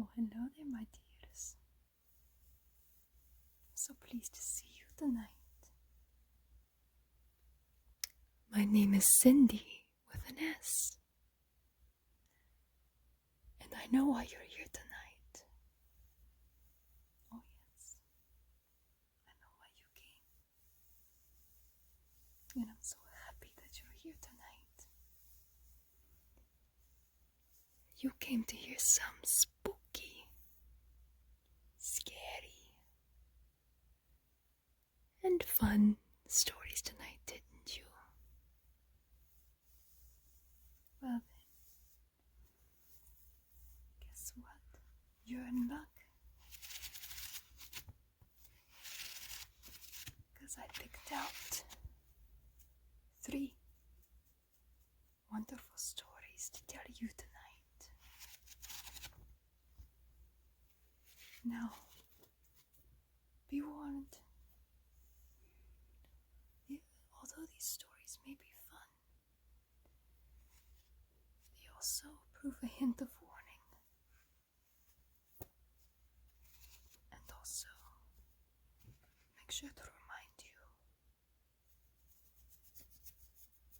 Oh, hello there, my dears. I'm so pleased to see you tonight. My name is Sindy with an S. And I know why you're here tonight. Oh, yes. I know why you came. And I'm so happy that you're here tonight. You came to hear some spooky, scary, and fun stories tonight, didn't you? Well then, guess what? You're in luck. Because I picked out 3 wonderful stories to tell you tonight. Now, be warned. Although these stories may be fun, they also prove a hint of warning. And also, make sure to remind you,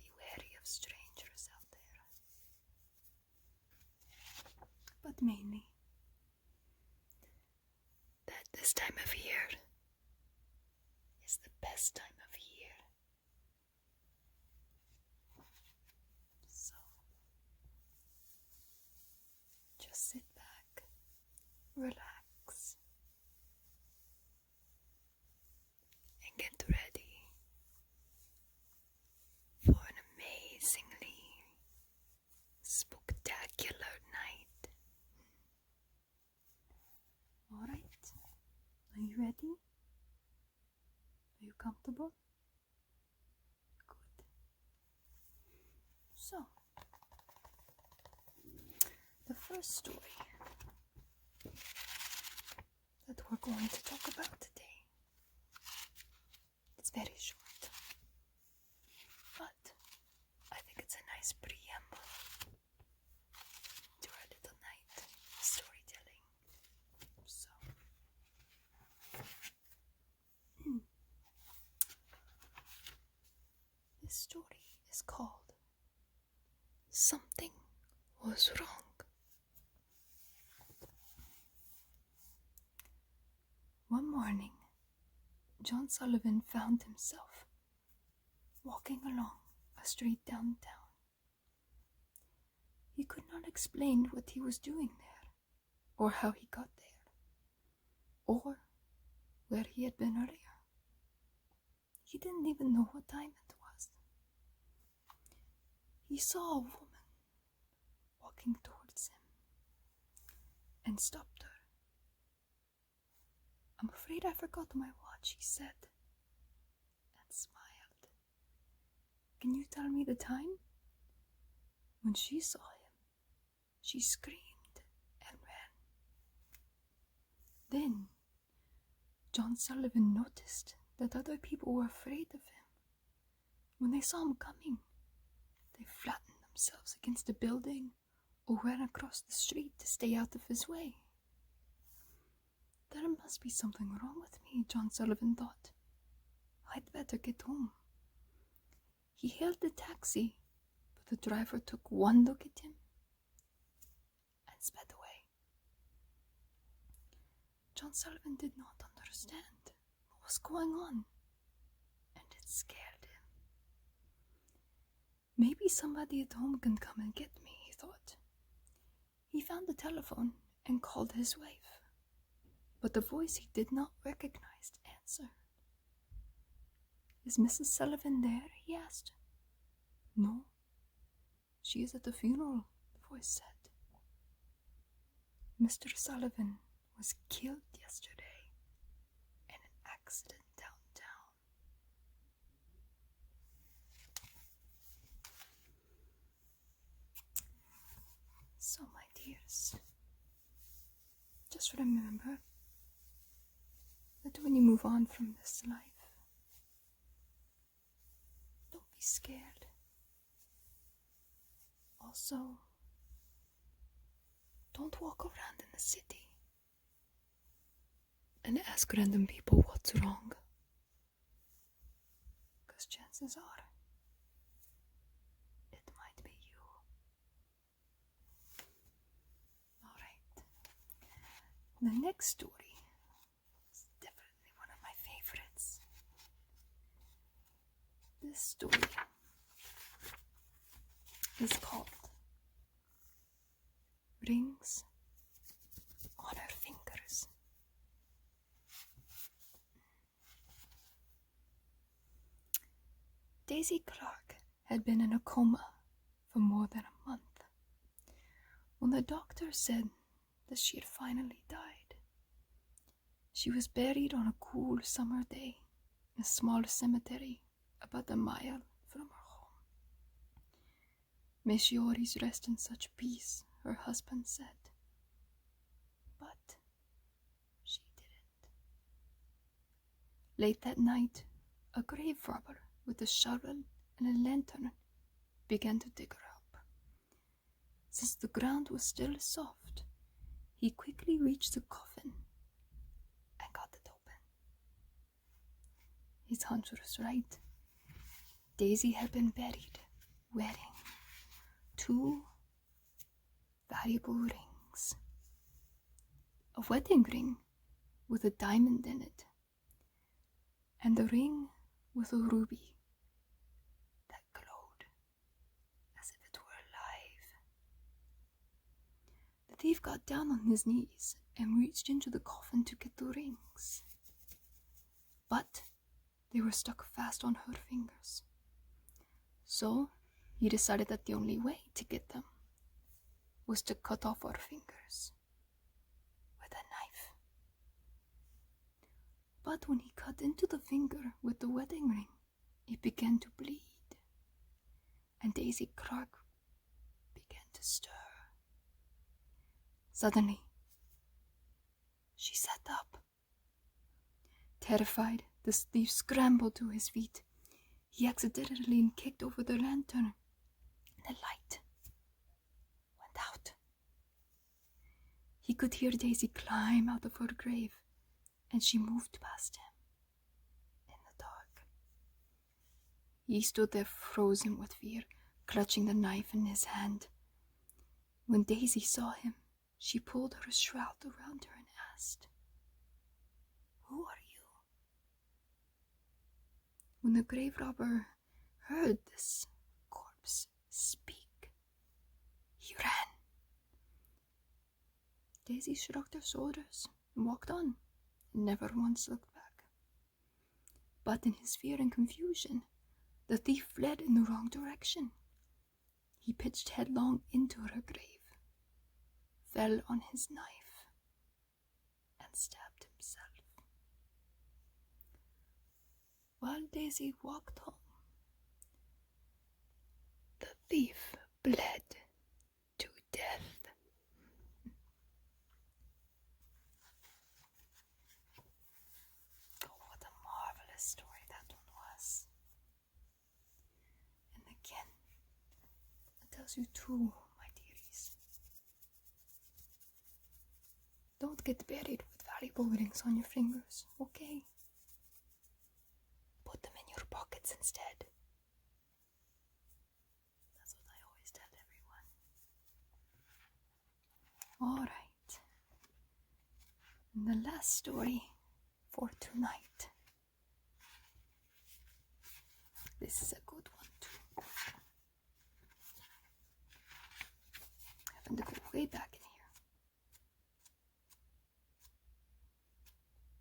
be wary of strangers out there. But mainly, that this time of year is the best time of year. So, just sit back, relax, and get ready for an amazingly spooktacular night. Alright, are you ready? Are you comfortable? Good. So, the first story that we're going to talk about today, it's very short, but I think it's a nice preamble to our little night of storytelling. So, this story is called Something Was Wrong. One morning, John Sullivan found himself walking along a street downtown. He could not explain what he was doing there, or how he got there, or where he had been earlier. He didn't even know what time it was. He saw a woman walking towards him and stopped her. "I'm afraid I forgot my watch," he said, and smiled. "Can you tell me the time?" When she saw him, she screamed and ran. Then John Sullivan noticed that other people were afraid of him. When they saw him coming, they flattened themselves against a building or ran across the street to stay out of his way. "There must be something wrong with me," John Sullivan thought. "I'd better get home." He hailed a taxi, but the driver took one look at him and sped away. John Sullivan did not understand what was going on, and it scared him. "Maybe somebody at home can come and get me," he thought. He found the telephone and called his wife, but the voice he did not recognize answered. "Is Mrs. Sullivan there?" he asked. "No, she is at the funeral," the voice said. "Mr. Sullivan was killed yesterday in an accident downtown." So, my dears, just remember that when you move on from this life, don't be scared. Also, Don't walk around in the city and ask random people what's wrong. Because chances are, it might be you. Alright. The next story is definitely one of my favorites. This story is called Rings on Her Fingers. Daisy Clark had been in a coma for more than a month. When the doctor said that she had finally died, she was buried on a cool summer day in a small cemetery about a mile from her home. May she always rest in such peace, her husband said. But she didn't. Late that night, a grave robber with a shovel and a lantern began to dig her up. Since the ground was still soft, he quickly reached the coffin and got it open. His hunch was right. Daisy had been buried wearing 2 valuable rings. A wedding ring with a diamond in it, and a ring with a ruby that glowed as if it were alive. The thief got down on his knees and reached into the coffin to get the rings. But they were stuck fast on her fingers. So he decided that the only way to get them was to cut off her fingers with a knife. But when he cut into the finger with the wedding ring, it began to bleed, and Daisy Clark began to stir. Suddenly, she sat up. Terrified, the thief scrambled to his feet. He accidentally kicked over the lantern. The light went out. He could hear Daisy climb out of her grave, and she moved past him in the dark. He stood there frozen with fear, clutching the knife in his hand. When Daisy saw him, she pulled her shroud around her and asked, "Who are you?" When the grave robber heard this corpse speak, he ran. Daisy shrugged her shoulders and walked on, and never once looked back. But in his fear and confusion, the thief fled in the wrong direction. He pitched headlong into her grave, fell on his knife, and stabbed himself. While Daisy walked home, the thief bled to death. Oh, what a marvelous story that one was. And again, it tells you too, my dearies. Don't get buried with valuable rings on your fingers, okay? Put them in your pockets instead. That's what I always tell everyone. Alright. And the last story for tonight. This is a good one too. Having to go way back in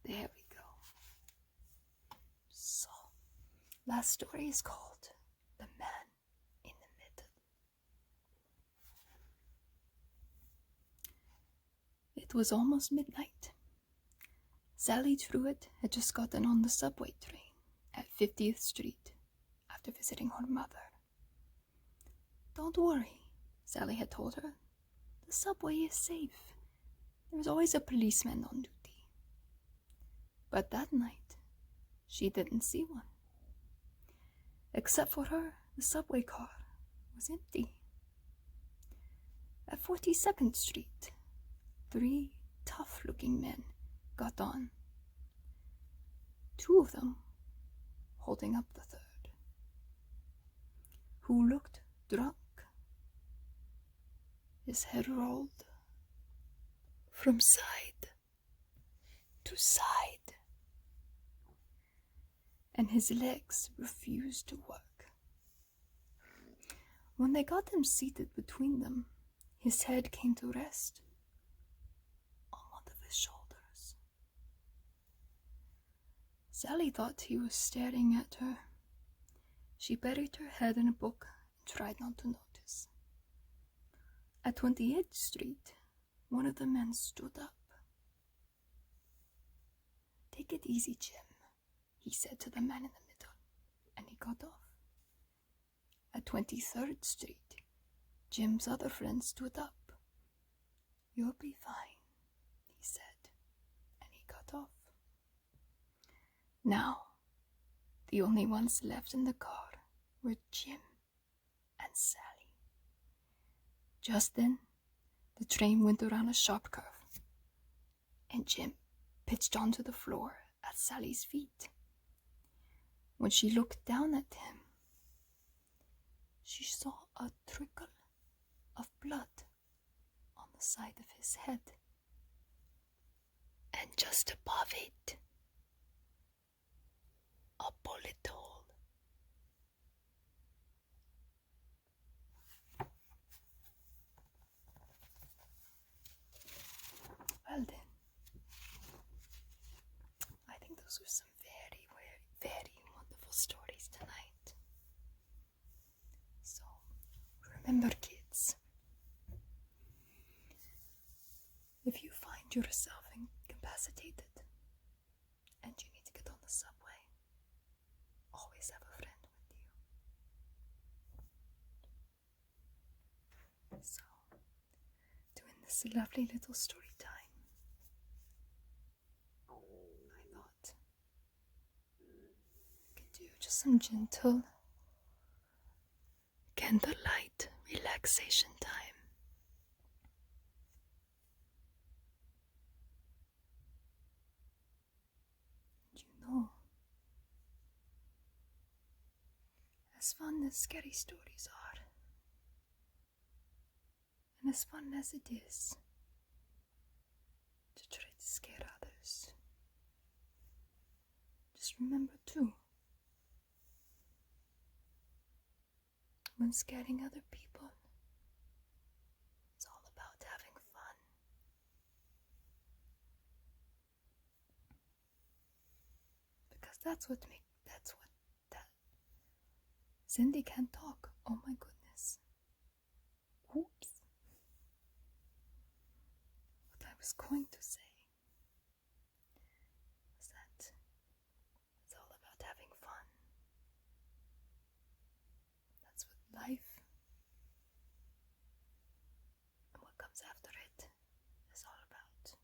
here. There we go. So, last story is called The Man in the Middle. It was almost midnight. Sally Druid had just gotten on the subway train at 50th Street after visiting her mother. "Don't worry," Sally had told her. "The subway is safe. There's always a policeman on duty." But that night, she didn't see one. Except for her, the subway car was empty. At 42nd Street, 3 tough-looking men got on, 2 of them holding up the third, who looked drunk. His head rolled from side to side, and his legs refused to work. When they got him seated between them, his head came to rest on one of his shoulders. Sally thought he was staring at her. She buried her head in a book and tried not to notice. At 28th Street, one of the men stood up. "Take it easy, Jim," he said to the man in the middle, and he got off. At 23rd Street, Jim's other friend stood up. "You'll be fine," he said, and he got off. Now, the only ones left in the car were Jim and Sally. Just then, the train went around a sharp curve, and Jim pitched onto the floor at Sally's feet. When she looked down at him, she saw a trickle of blood on the side of his head, and just above it, a bullet hole. Well then, I think those were some very, very, very wonderful stories tonight. So, remember kids, if you find yourself incapacitated and you need to get on the subway, always have a friend with you. So, doing this lovely little story time, I thought we could do just some gentle candlelight relaxation time. You know, as fun as scary stories are, and as fun as it is to try to scare others, just remember too, when scaring other people, it's all about having fun. Because that's what that Sindy can't talk. Oh my goodness. Oops. What I was going to say was that it's all about having fun. That's what life and what comes after it is all about.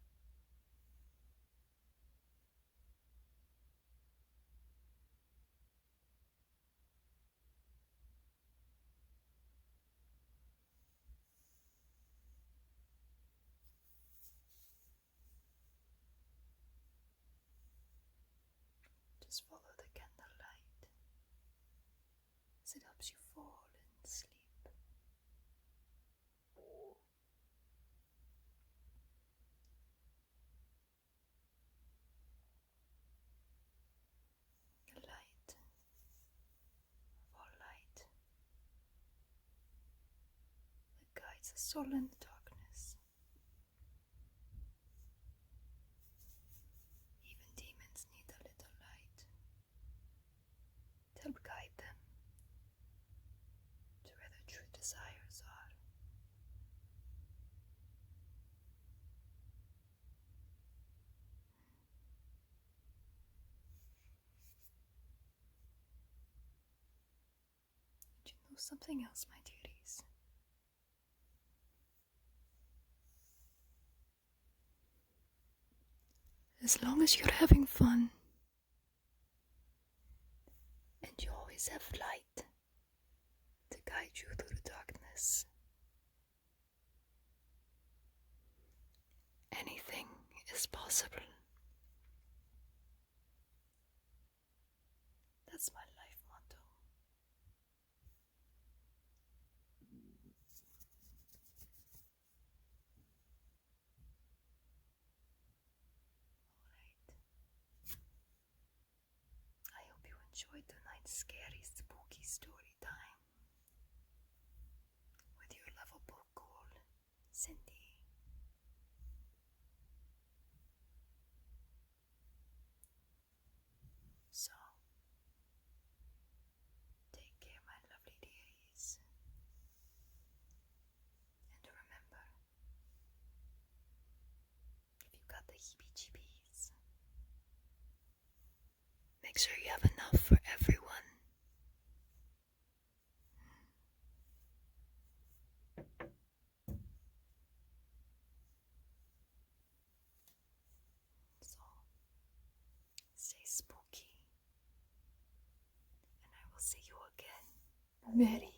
Just follow the candlelight as it helps you fall and sleep. The light of all light that guides the soul in the darkness. Even demons need a little light to help guide them to where their true desires are. And you know something else, my dearies? As long as you're having fun and you always have light to guide you through the darkness, as possible. That's my life motto. Alright. I hope you enjoyed tonight's scary, spooky story time with your lovable ghoul, Sindy. So, take care, my lovely dearies. And remember, if you got the heebie-jeebies, make sure you have enough for everyone. So, stay spooky, and I will see you again very